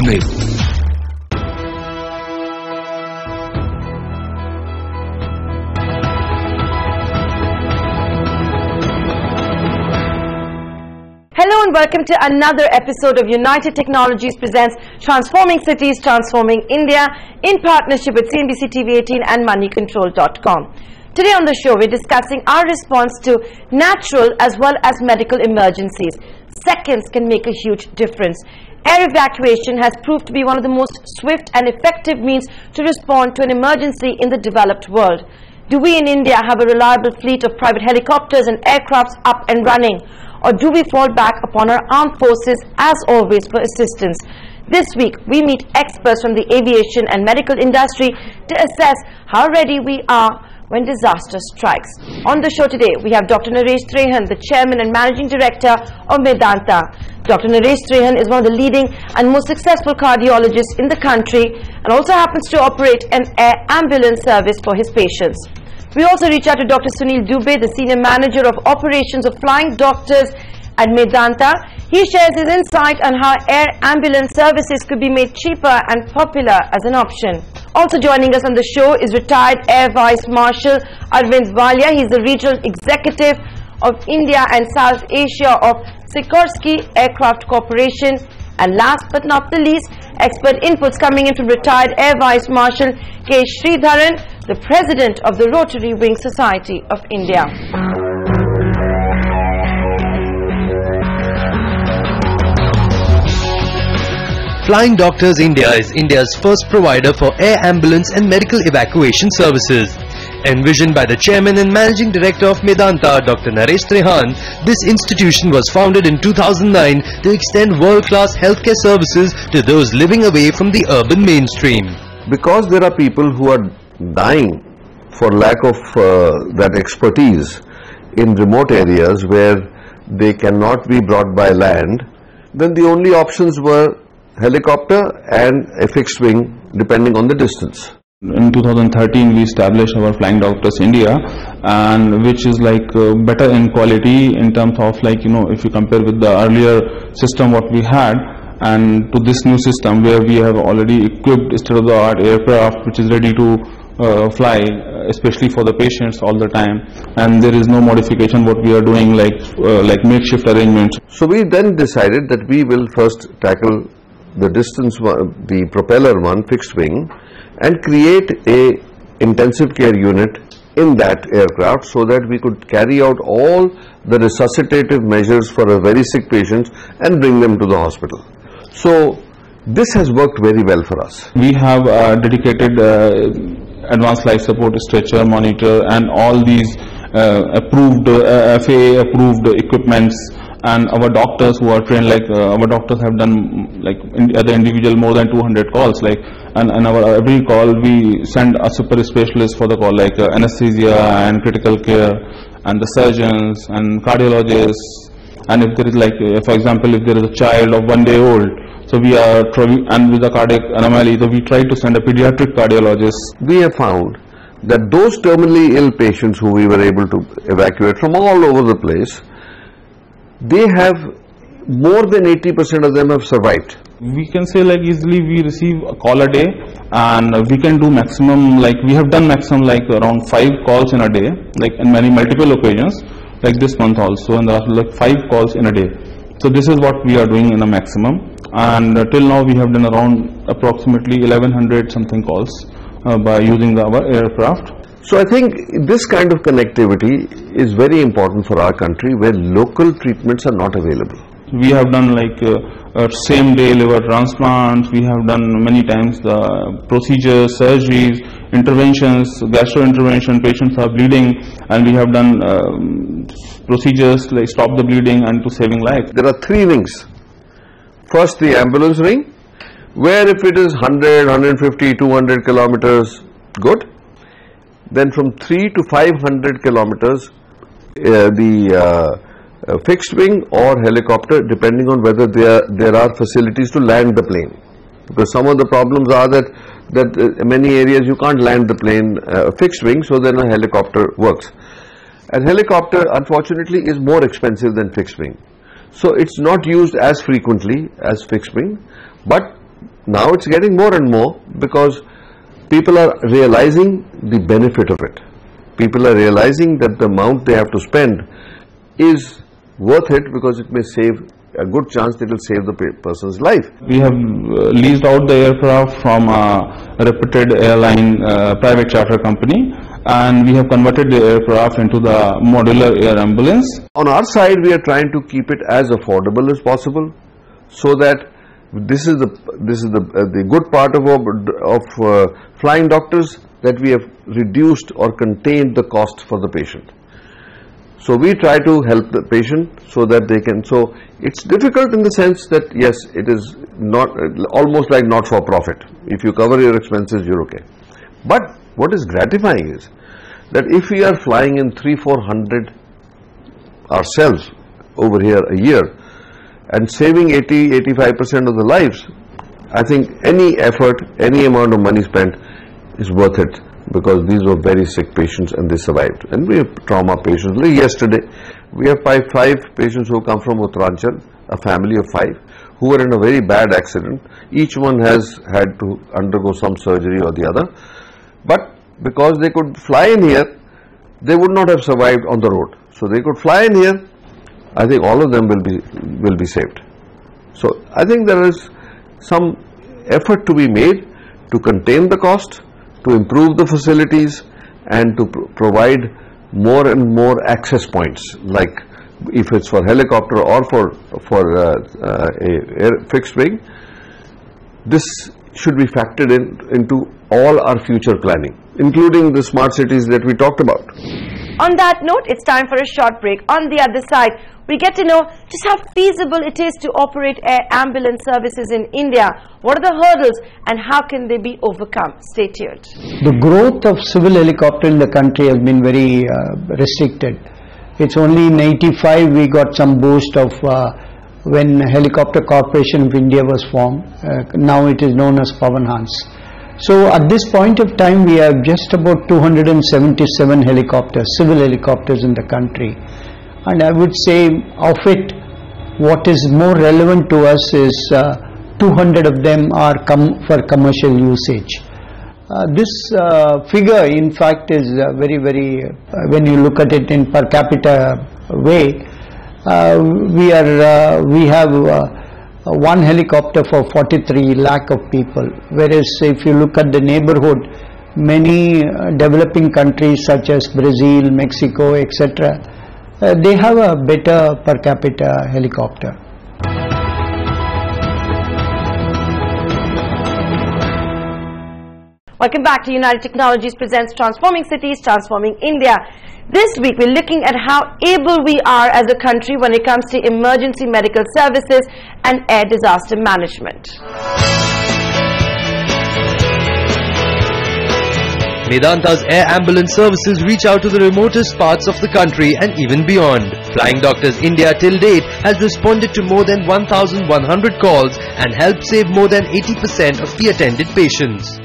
email. Hello and welcome to another episode of United Technologies presents Transforming Cities, Transforming India in partnership with CNBC TV18 and moneycontrol.com. Today on the show we're discussing our response to natural as well as medical emergencies. Seconds can make a huge difference. Air evacuation has proved to be one of the most swift and effective means to respond to an emergency in the developed world. Do we in India have a reliable fleet of private helicopters and aircrafts up and running? Or do we fall back upon our armed forces as always for assistance? This week we meet experts from the aviation and medical industry to assess how ready we are when disaster strikes. On the show today we have Dr. Naresh Trehan, the Chairman and Managing Director of Mngmnt. Dr. Naresh Trehan is one of the leading and most successful cardiologists in the country and also happens to operate an air ambulance service for his patients. We also reach out to Dr. Sunil Dubey, the Senior Manager of Operations of Flying Doctors at Mngmnt. He shares his insight on how air ambulance services could be made cheaper and popular as an option. Also joining us on the show is retired Air Vice Marshal Arvind Walia. He's the Regional Executive of India and South Asia of Sikorsky Aircraft Corporation. And last but not the least, expert inputs coming in from retired Air Vice Marshal K. Sridharan, the President of the Rotary Wing Society of India. Flying Doctors India is India's first provider for air ambulance and medical evacuation services. Envisioned by the Chairman and Managing Director of Mngmnt, Dr. Naresh Trehan, this institution was founded in 2009 to extend world-class healthcare services to those living away from the urban mainstream. Because there are people who are dying for lack of that expertise in remote areas where they cannot be brought by land, then the only options were helicopter and a fixed wing depending on the distance. In 2013 we established our Flying Doctors India, and which is like better in quality in terms of if you compare with the earlier system what we had and to this new system where we have already equipped state-of-the-art aircraft which is ready to fly, especially for the patients all the time, and there is no modification what we are doing like makeshift arrangements. So we then decided that we will first tackle the distance one, the propeller one, fixed wing, and create a intensive care unit in that aircraft so that we could carry out all the resuscitative measures for a very sick patient and bring them to the hospital. So this has worked very well for us. We have dedicated advanced life support stretcher, monitor, and all these approved FAA approved equipments. And our doctors who are trained, our doctors have done as an individual more than 200 calls, and our every call we send a super specialist for the call, anesthesia and critical care and the surgeons and cardiologists. And if there is for example, if there is a child of 1 day old, so we are and with a cardiac anomaly, so we try to send a pediatric cardiologist. We have found that those terminally ill patients who we were able to evacuate from all over the place, they have more than 80% of them have survived. We can say easily we receive a call a day, and we can do maximum we have done maximum around 5 calls in a day, in many multiple occasions, this month also, and there are 5 calls in a day. So this is what we are doing in a maximum, and till now we have done around approximately 1100 something calls by using our aircraft. So I think this kind of connectivity is very important for our country where local treatments are not available. We have done same day liver transplants, we have done many times the procedures, surgeries, interventions, gastro intervention, patients are bleeding, and we have done procedures stop the bleeding and to saving life. There are 3 wings. First, the ambulance wing, where if it is 100, 150, 200 kilometers, good. Then from 3 to 500 kilometers, the fixed wing or helicopter, depending on whether there are facilities to land the plane. Because some of the problems are that many areas you can't land the plane fixed wing, so then a helicopter works. And helicopter, unfortunately, is more expensive than fixed wing. So it's not used as frequently as fixed wing, but now it's getting more and more because people are realizing the benefit of it. People are realizing that the amount they have to spend is worth it because it may save a good chance that it will save the person's life. We have leased out the aircraft from a reputed airline private charter company, and we have converted the aircraft into the modular air ambulance. On our side, we are trying to keep it as affordable as possible, so that this is the good part of flying doctors, that we have reduced or contained the cost for the patient. So we try to help the patient so that they can. So it's difficult in the sense that yes, it is not almost like not for profit. If you cover your expenses, you're okay. But what is gratifying is that if we are flying in 300-400 ourselves over here a year and saving 80-85% of the lives, I think any effort, any amount of money spent is worth it, because these were very sick patients and they survived. And we have trauma patients. Like yesterday, we have five patients who come from Uttaranchal, a family of 5, who were in a very bad accident. Each one has had to undergo some surgery or the other. But because they could fly in here, they would not have survived on the road. So they could fly in here. I think all of them will be saved. So I think there is some effort to be made to contain the cost, to improve the facilities, and to provide more and more access points, like if it's for helicopter or for a fixed wing. This should be factored into all our future planning, including the smart cities that we talked about. On that note, it's time for a short break. On the other side, we get to know just how feasible it is to operate air ambulance services in India. What are the hurdles and how can they be overcome? Stay tuned. The growth of civil helicopter in the country has been very restricted. It's only in 85 we got some boost of when Helicopter Corporation of India was formed. Now it is known as Pavan Hans. So at this point of time we have just about 277 helicopters, civil helicopters in the country. And I would say of it, what is more relevant to us is 200 of them are for commercial usage. This figure in fact is very when you look at it in per capita way, we have one helicopter for 43 lakh of people, whereas if you look at the neighborhood, many developing countries such as Brazil, Mexico, etc., they have a better per capita helicopter. Welcome back to United Technologies presents Transforming Cities, Transforming India. This week we're looking at how able we are as a country when it comes to emergency medical services and air disaster management. Mngmnt's air ambulance services reach out to the remotest parts of the country and even beyond. Flying Doctors India till date has responded to more than 1,100 calls and helped save more than 80% of the attended patients.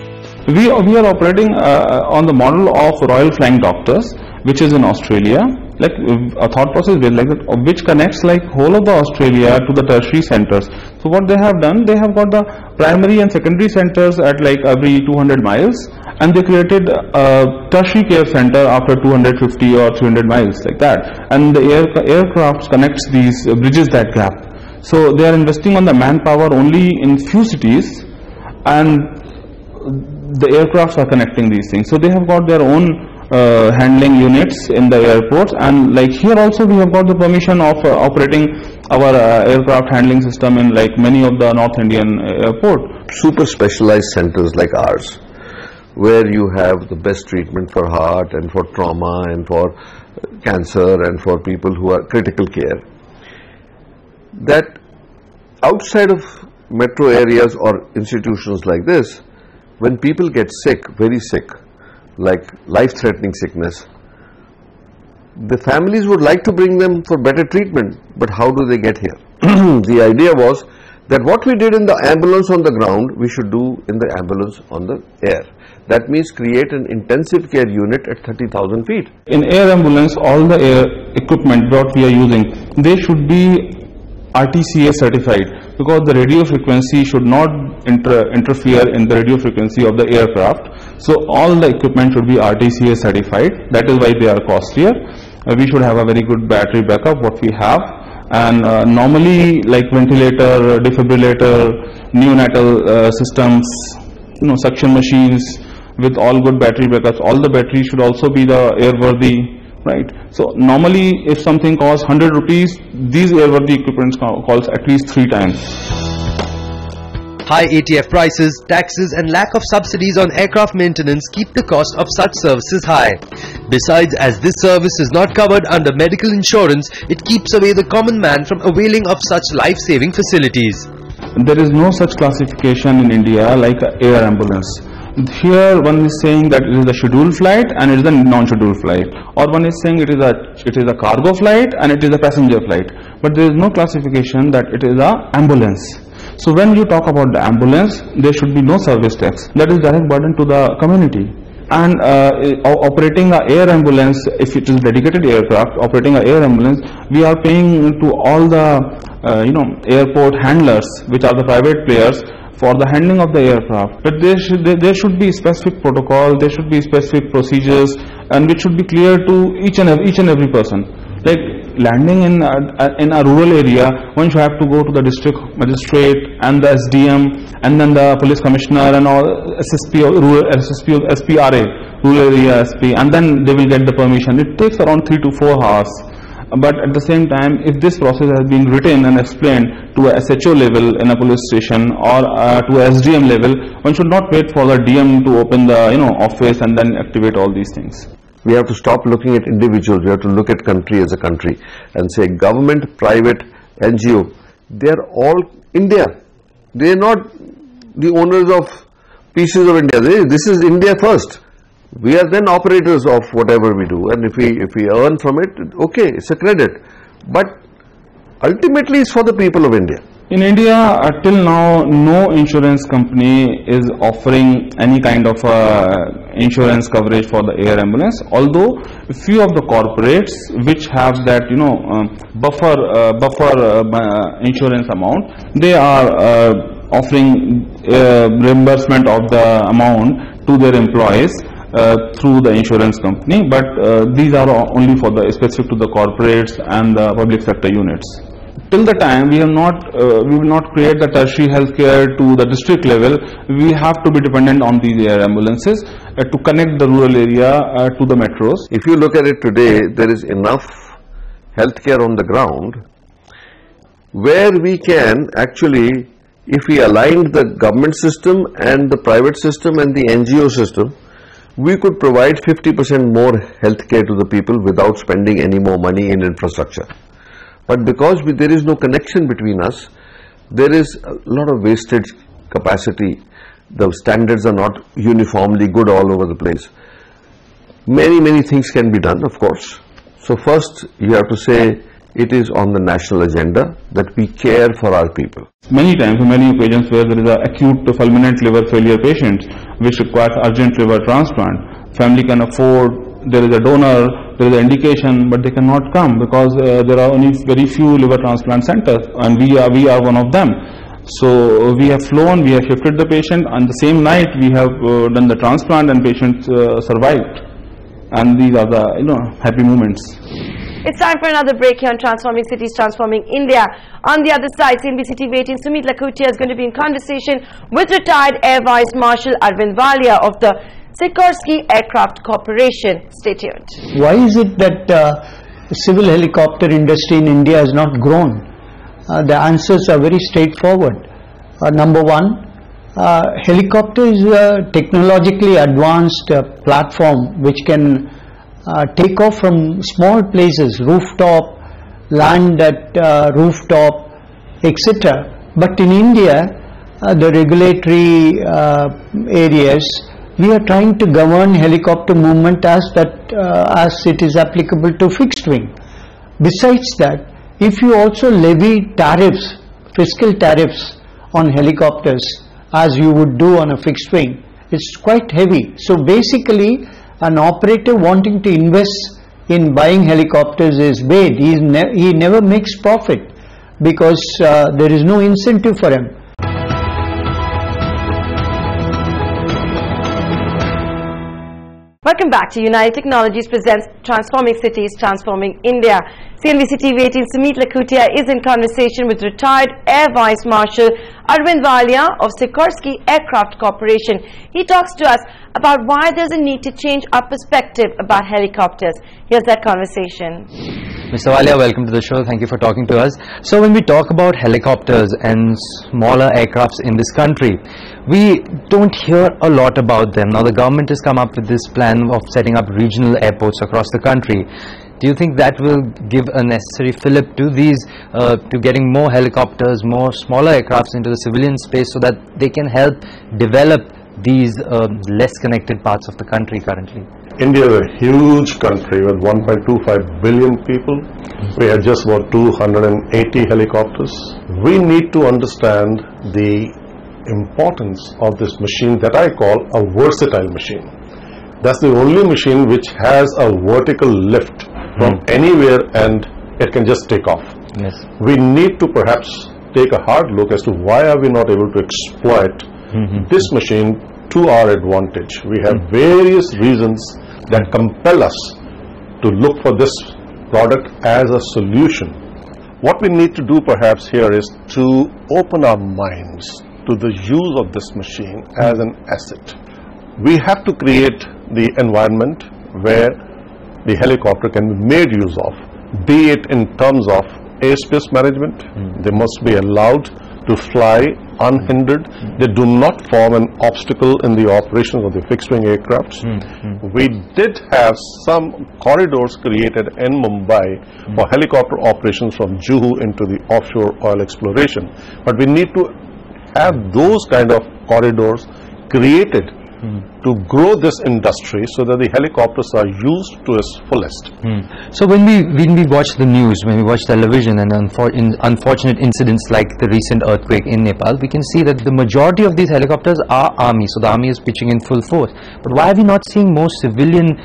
We are operating on the model of Royal Flying Doctors, which is in Australia. Like a thought process like that, which connects like whole of the Australia to the tertiary centers. So what they have done, they have got the primary and secondary centers at like every 200 miles, and they created a tertiary care center after 250 or 300 miles, like that. And the aircraft connects these, bridges that gap. So they are investing on the manpower only in few cities, and the aircrafts are connecting these things. So they have got their own handling units in the airports, and like here also we have got the permission of operating our aircraft handling system in like many of the North Indian airport. Super specialized centers like ours, where you have the best treatment for heart and for trauma and for cancer and for people who are critical care, that outside of metro areas or institutions like this, when people get sick, very sick, like life-threatening sickness, the families would like to bring them for better treatment, but how do they get here? The idea was that what we did in the ambulance on the ground, we should do in the ambulance on the air. That means create an intensive care unit at 30,000 feet. In air ambulance, all the air equipment what we are using, they should be RTCA certified, because the radio frequency should not interfere in the radio frequency of the aircraft. So all the equipment should be RTCA certified. That is why they are costlier. We should have a very good battery backup, what we have. And normally, like ventilator, defibrillator, neonatal systems, suction machines with all good battery backups, all the batteries should also be the airworthy, right? So normally, if something costs 100 rupees, these airworthy equipments cost at least 3 times. High ATF prices, taxes and lack of subsidies on aircraft maintenance keep the cost of such services high. Besides, as this service is not covered under medical insurance, it keeps away the common man from availing of such life-saving facilities. There is no such classification in India like an air ambulance. Here one is saying that it is a scheduled flight and it is a non-scheduled flight, or one is saying it is a cargo flight and it is a passenger flight, but there is no classification that it is a ambulance. So when you talk about the ambulance, there should be no service tax. That is direct burden to the community. And operating an air ambulance, if it is dedicated aircraft, operating an air ambulance, we are paying to all the airport handlers, which are the private players, for the handling of the aircraft. But there should be specific protocol, there should be specific procedures, and which should be clear to each and every person. Like landing in a rural area, one should have to go to the district magistrate and the SDM and then the police commissioner and all SSP of SPRA, rural area SP, and then they will get the permission. It takes around 3 to 4 hours. But at the same time, if this process has been written and explained to a SHO level in a police station or to a SDM level, one should not wait for the DM to open the office and then activate all these things. We have to stop looking at individuals. We have to look at country as a country and say government, private, NGO, they are all India. They are not the owners of pieces of India. This is India first. We are then operators of whatever we do, and if we earn from it, okay, it's a credit. But ultimately, it's for the people of India. In India, till now, no insurance company is offering any kind of insurance coverage for the air ambulance. Although a few of the corporates which have that buffer insurance amount, they are offering reimbursement of the amount to their employees through the insurance company. But these are only for the specific to the corporates and the public sector units. Till the time we will not create the tertiary healthcare to the district level, we have to be dependent on these air ambulances to connect the rural area to the metros. If you look at it today, there is enough healthcare on the ground where we can actually, if we aligned the government system and the private system and the NGO system, we could provide 50% more healthcare to the people without spending any more money in infrastructure. But because there is no connection between us, there is a lot of wasted capacity. The standards are not uniformly good all over the place. Many things can be done, of course. So first you have to say it is on the national agenda that we care for our people. Many times, many occasions where there is an acute fulminant liver failure patient which requires urgent liver transplant, family can afford, there is a donor, there is an indication, but they cannot come because there are only very few liver transplant centers, and we are one of them. So we have flown, we have shifted the patient, and the same night we have done the transplant, and patient survived. And these are the happy moments. It's time for another break here on Transforming Cities, Transforming India. On the other side, CNBC TV18, Sumit Lakhotia is going to be in conversation with retired Air Vice Marshal Arvind Walia of the Sikorsky Aircraft Corporation. Stay tuned. Why is it that civil helicopter industry in India has not grown? The answers are very straightforward. Number one, helicopter is a technologically advanced platform which can take off from small places, rooftop, land at rooftop, etc. But in India, the regulatory areas, we are trying to govern helicopter movement as it is applicable to fixed wing. Besides that, if you also levy tariffs, fiscal tariffs on helicopters as you would do on a fixed wing, it's quite heavy. So basically, an operator wanting to invest in buying helicopters is bad. He never makes profit. because there is no incentive for him. Welcome back to United Technologies presents Transforming Cities, Transforming India. CNBC TV18 Sumit Lakhutia is in conversation with retired Air Vice Marshal Arvind Walia of Sikorsky Aircraft Corporation. He talks to us about why there's a need to change our perspective about helicopters. Here's that conversation. Mr. Walia, welcome to the show. Thank you for talking to us. So when we talk about helicopters and smaller aircrafts in this country, we don't hear a lot about them. Now the government has come up with this plan of setting up regional airports across the country. Do you think that will give a necessary fillip to these, to getting more helicopters, more smaller aircrafts into the civilian space so that they can help develop these less connected parts of the country currently? India is a huge country with 1.25 billion people. We have just about 280 helicopters. We need to understand the importance of this machine that I call a versatile machine. That's the only machine which has a vertical lift from anywhere and it can just take off. Yes. We need to perhaps take a hard look as to why are we not able to exploit this machine to our advantage. We have various reasons that compel us to look for this product as a solution. What we need to do perhaps here is to open our minds to the use of this machine as an asset. We have to create the environment where the helicopter can be made use of, be it in terms of airspace management. They must be allowed to fly unhindered. They do not form an obstacle in the operations of the fixed-wing aircrafts. We did have some corridors created in Mumbai for helicopter operations from Juhu into the offshore oil exploration. But we need to have those kind of corridors created to grow this industry so that the helicopters are used to its fullest. So when we watch the news, when we watch television and unfortunate incidents like the recent earthquake in Nepal, we can see that the majority of these helicopters are army, so the army is pitching in full force. But why are we not seeing more civilian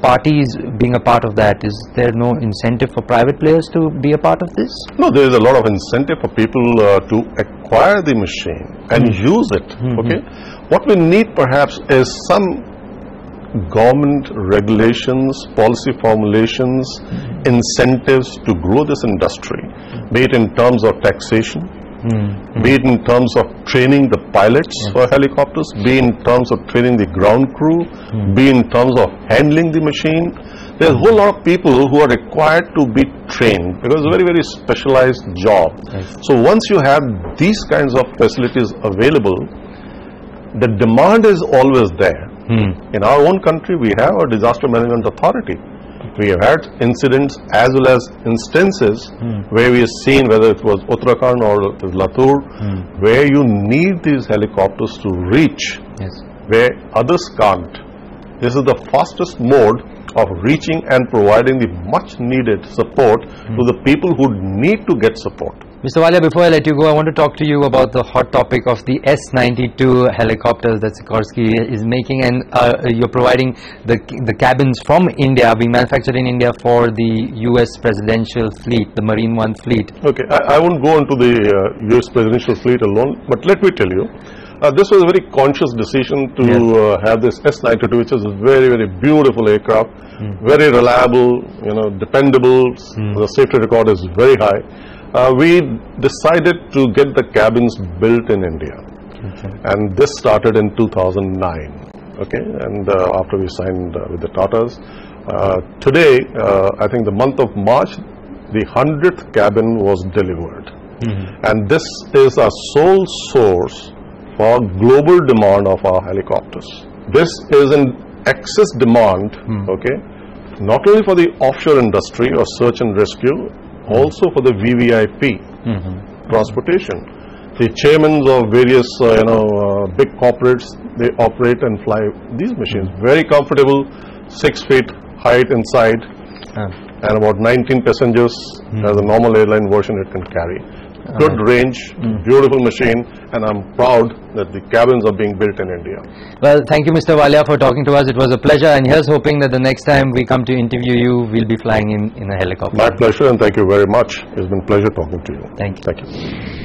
parties being a part of that? Is there no incentive for private players to be a part of this? No, there is a lot of incentive for people to acquire the machine and use it. Okay, what we need perhaps is some government regulations, policy formulations, incentives to grow this industry, be it in terms of taxation, be it in terms of training the pilots for helicopters, be in terms of training the ground crew, be in terms of handling the machine. There's a whole lot of people who are required to be trained because it's a very, very specialized job. So once you have these kinds of facilities available, the demand is always there. In our own country, we have a disaster management authority. We have had incidents as well as instances where we have seen, whether it was Uttarakhand or it was Latur, where you need these helicopters to reach where others can't. This is the fastest mode of reaching and providing the much needed support to the people who need to get support. Mr. Walia, before I let you go, I want to talk to you about the hot topic of the S-92 helicopters that Sikorsky is making, and you're providing the cabins from India, being manufactured in India for the US presidential fleet, the Marine One fleet. Okay, I won't go into the US presidential fleet alone, but let me tell you, this was a very conscious decision to have this S-92, which is a very, very beautiful aircraft, very reliable, dependable, the safety record is very high. We decided to get the cabins built in India, and this started in 2009. Okay, and after we signed with the Tatas, today I think the month of March, the 100th cabin was delivered, and this is a sole source for global demand of our helicopters. This is an excess demand, okay, not only for the offshore industry or search and rescue, also for the VVIP transportation. The chairmen of various big corporates, they operate and fly these machines. Very comfortable, 6 feet height inside, and about 19 passengers as a normal airline version it can carry. Good range, beautiful machine, and I'm proud that the cabins are being built in India. Well, thank you, Mr. Walia, for talking to us. It was a pleasure, and here's hoping that the next time we come to interview you, we'll be flying in a helicopter. My pleasure, and thank you very much. It's been a pleasure talking to you. Thank you. Thank you.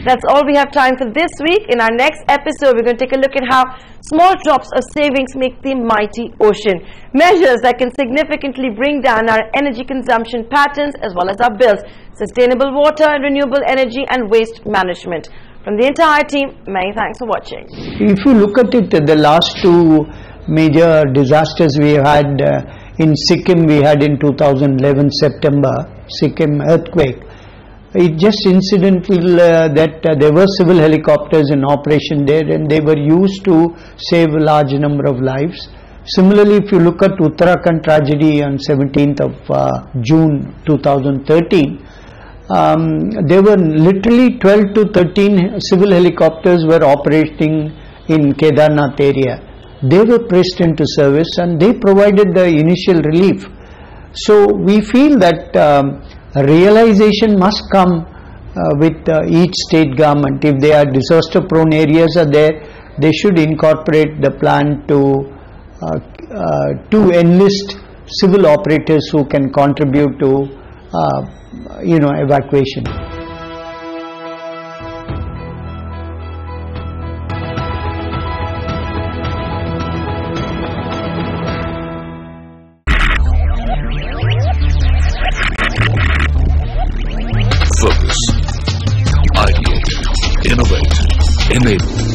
That's all we have time for this week. In our next episode, we're going to take a look at how small drops of savings make the mighty ocean. Measures that can significantly bring down our energy consumption patterns as well as our bills. Sustainable water and renewable energy and waste management. From the entire team, many thanks for watching. If you look at it, the last two major disasters we had in Sikkim, we had in 2011 September, Sikkim earthquake. It just incidental that there were civil helicopters in operation there, and they were used to save a large number of lives. Similarly, if you look at Uttarakhand tragedy on 17th of June 2013, there were literally 12 to 13 civil helicopters were operating in Kedarnath area. They were pressed into service and they provided the initial relief. So we feel that realization must come with each state government. If there are disaster prone areas are there, they should incorporate the plan to enlist civil operators who can contribute to evacuation. Focus, ideate, innovate, enable.